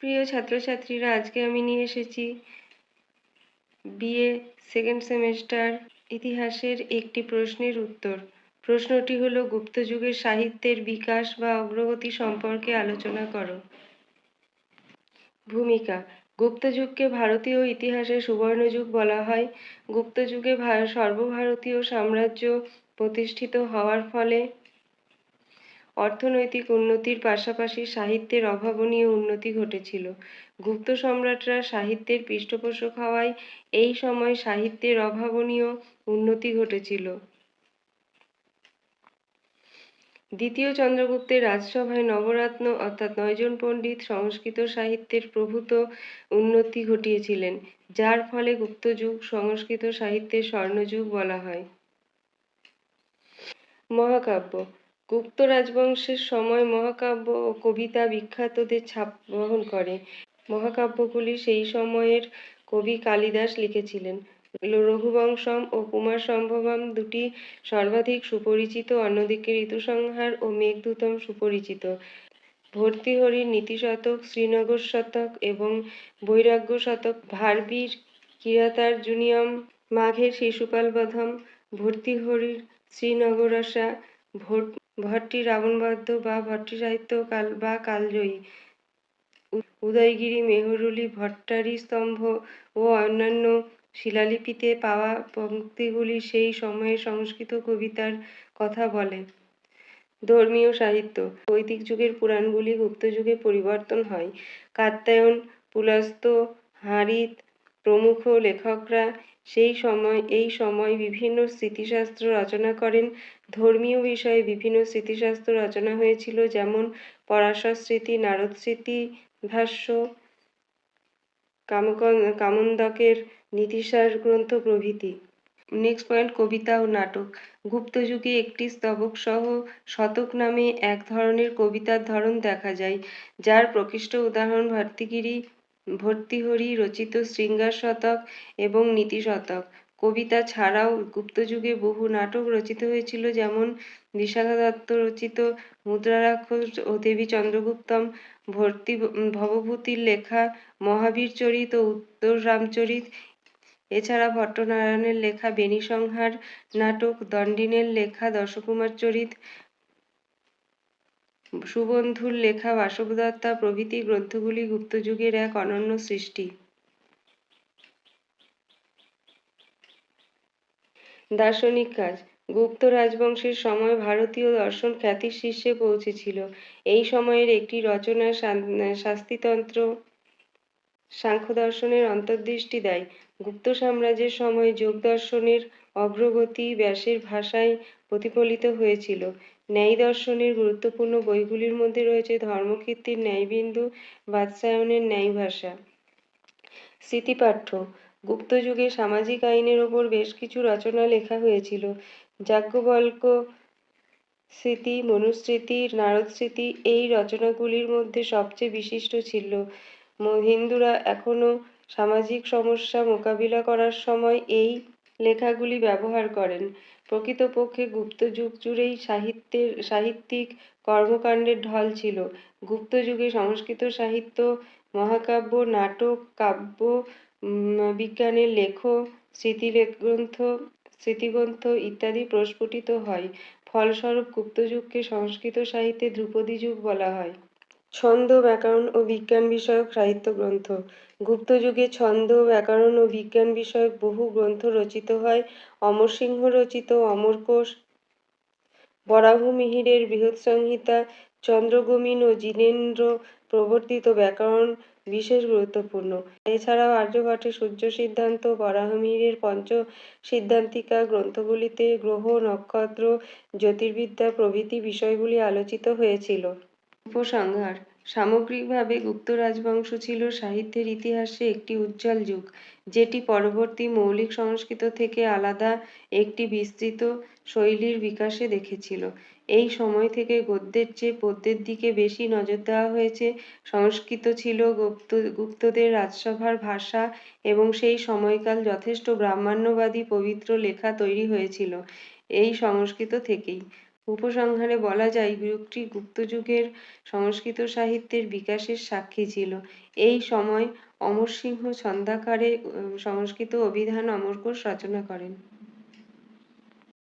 প্রিয় ছাত্রছাত্রীরা, আজকে আমি নিয়ে এসেছি বিএ সেকেন্ড সেমেস্টার ইতিহাসের একটি প্রশ্নের উত্তর। প্রশ্নটি হলো, গুপ্ত যুগের সাহিত্যের বিকাশ বা অগ্রগতি সম্পর্কে আলোচনা করো। ভূমিকা: গুপ্ত যুগকে ভারতীয় ইতিহাসে সুবর্ণযুগ বলা হয়। গুপ্ত যুগে সর্বভারতীয় সাম্রাজ্য প্রতিষ্ঠিত হওয়ার ফলে অর্থনৈতিক উন্নতির পাশাপাশি সাহিত্যের অভাবনীয় উন্নতি ঘটেছিল। গুপ্ত সম্রাটরা সাহিত্যের পৃষ্ঠপোষক হওয়ায় এই সময় সাহিত্যের অভাবনীয় উন্নতি ঘটেছিল। দ্বিতীয় চন্দ্রগুপ্তের রাজসভায় নবরত্ন অর্থাৎ 9 জন পণ্ডিত সংস্কৃত সাহিত্যের প্রভূত উন্নতি ঘটিয়েছিলেন, যার ফলে গুপ্ত যুগ সংস্কৃত সাহিত্যের স্বর্ণযুগ বলা হয়। মহাকাব্য: গুপ্ত রাজবংশের সময় মহাকাব্য ও কবিতা বিখ্যাতদের ছাপ বহন করে। মহাকাব্যগুলি সেই সময়ের কবি কালিদাস লিখেছিলেন। রঘুবংশম ও কুমার সম্ভবম দুটি সর্বাধিক সুপরিচিত, অন্যদিকে ঋতুসংহার ও মেঘদূতম সুপরিচিত। ভর্তৃহরির নীতিশতক, শ্রীনগর শতক এবং বৈরাগ্য শতক, ভারবীর কিরাতার্জুনীয়ম, মাঘের শিশুপালবধম, ভর্তৃহরির শ্রীনগরাসা, ভট্টি রাবণবধ বা ভট্টি সাহিত্য বা কালজয়ী, উদয়গিরি, মেহরুলি, ভট্টারি স্তম্ভ ও অন্যান্য শিলালিপিতে পাওয়া পংক্তিগুলি সেই সময়ের সংস্কৃত কবিতার কথা বলে। ধর্মীয় সাহিত্য: বৈদিক যুগের পুরাণগুলি গুপ্ত যুগে পরিবর্তন হয়। কাত্যায়ন, পুলস্ত্য, হারিত প্রমুখ লেখকরা এই সময় বিভিন্ন স্মৃতিশাস্ত্র রচনা করেন। ধর্মীয় বিষয়ে বিভিন্ন স্মৃতিশাস্ত্র রচনা হয়েছিল, যেমন পরাশর স্মৃতি, নারদ স্মৃতি, ভাষ্য, কামোদকের নীতিসার গ্রন্থ প্রভৃতি। নেক্সট পয়েন্ট, কবিতা ও নাটক। গুপ্ত যুগে একটি স্তবক সহ শতক নামে এক ধরনের কবিতার ধরন দেখা যায়, যার প্রকৃষ্ট উদাহরণ ভর্তৃহরি রচিত শৃঙ্গার শতক এবং নীতি শতক। কবিতা ছাড়াও গুপ্ত যুগে বহু নাটক রচিত হয়েছিল, যেমন বিশাখা দত্ত রচিত মুদ্রারাক্ষস ও দেবী চন্দ্রগুপ্তম, ভবভূতির লেখা মহাবীর চরিত ও উত্তর রামচরিত, এছাড়া ভট্টনারায়ণের লেখা বেণী সংহার নাটক, দণ্ডিনের লেখা দশকুমার চরিত, সুবন্ধুর লেখা বাসবদত্তা প্রভৃতি গ্রন্থগুলি গুপ্ত যুগের এক অনন্য সৃষ্টি। দার্শনিক কাজ: গুপ্ত রাজবংশের সময় ভারতীয় দর্শন খ্যাতির শীর্ষে পৌঁছেছিল। এই সময়ের একটি রচনা শাস্তিতন্ত্র সাংখ্য দর্শনের অন্তর্দৃষ্টি দেয়। গুপ্ত সাম্রাজ্যের সময় যোগ দর্শনের অগ্রগতি ব্যাসের ভাষায় প্রতিফলিত হয়েছিল। ন্যায় দর্শনের গুরুত্বপূর্ণ বইগুলির মধ্যে রয়েছে ধর্মকীর্তির ন্যায়বিন্দু, বাৎসায়নের ন্যায় ভাষা। স্মৃতিপাঠ্য: গুপ্ত যুগে সামাজিক আইনের ওপর বেশ কিছু রচনা লেখা হয়েছিল। যাজ্ঞবল্ক্য স্মৃতি, মনুস্মৃতি, নারদ স্মৃতি এই রচনাগুলির মধ্যে সবচেয়ে বিশিষ্ট ছিল। হিন্দুরা এখনও সামাজিক সমস্যা মোকাবিলা করার সময় এই লেখাগুলি ব্যবহার করেন। প্রকৃতপক্ষে গুপ্ত যুগ জুড়েই সাহিত্যিক কর্মকাণ্ডের ঢল ছিল। গুপ্ত যুগে সংস্কৃত সাহিত্য, মহাকাব্য, নাটক, কাব্য, বিজ্ঞানের লেখ, স্মৃতিগ্রন্থ ইত্যাদি প্রস্ফুটিত হয়। ফলস্বরূপ গুপ্ত যুগকে সংস্কৃত সাহিত্যে ধ্রুপদী যুগ বলা হয়। ছন্দ, ব্যাকরণ ও বিজ্ঞান বিষয়ক সাহিত্য গ্রন্থ: গুপ্ত যুগে ছন্দ, ব্যাকরণ ও বিজ্ঞান বিষয়ক বহু গ্রন্থ রচিত হয়। অমরসিংহ রচিত অমরকোষ, বরাহমিহিরের বৃহৎসংহিতা, চন্দ্রগমীন ও জিনেন্দ্র প্রবর্তিত ব্যাকরণ বিশেষ গুরুত্বপূর্ণ। এছাড়াও আর্যভট্টের সূর্য সিদ্ধান্ত, বরাহমিহিরের পঞ্চসিদ্ধান্তিকা গ্রন্থগুলিতে গ্রহ, নক্ষত্র, জ্যোতির্বিদ্যা প্রভৃতি বিষয়গুলি আলোচিত হয়েছিল। উপসংহার: সামগ্রিকভাবে গুপ্ত রাজবংশ ছিল সাহিত্যের ইতিহাসে একটি উজ্জ্বল যুগ, যেটি পরবর্তী মৌলিক সংস্কৃত থেকে আলাদা একটি বিস্তৃত শৈলীর বিকাশে দেখেছিল। এই সময় থেকে গদ্যের চেয়ে পদ্যের দিকে বেশি নজর দেওয়া হয়েছে। সংস্কৃত ছিল গুপ্তদের রাজসভার ভাষা এবং সেই সময়কাল যথেষ্ট ব্রাহ্মণ্যবাদী পবিত্র লেখা তৈরি হয়েছিল এই সংস্কৃত থেকেই। উপসংহারে বলা যায় যুগটি গুপ্ত যুগের সংস্কৃত সাহিত্যের বিকাশের সাক্ষী ছিল। এই সময় অমরসিংহ ছন্দাকারে সংস্কৃত অভিধান অমরকোষ রচনা করেন।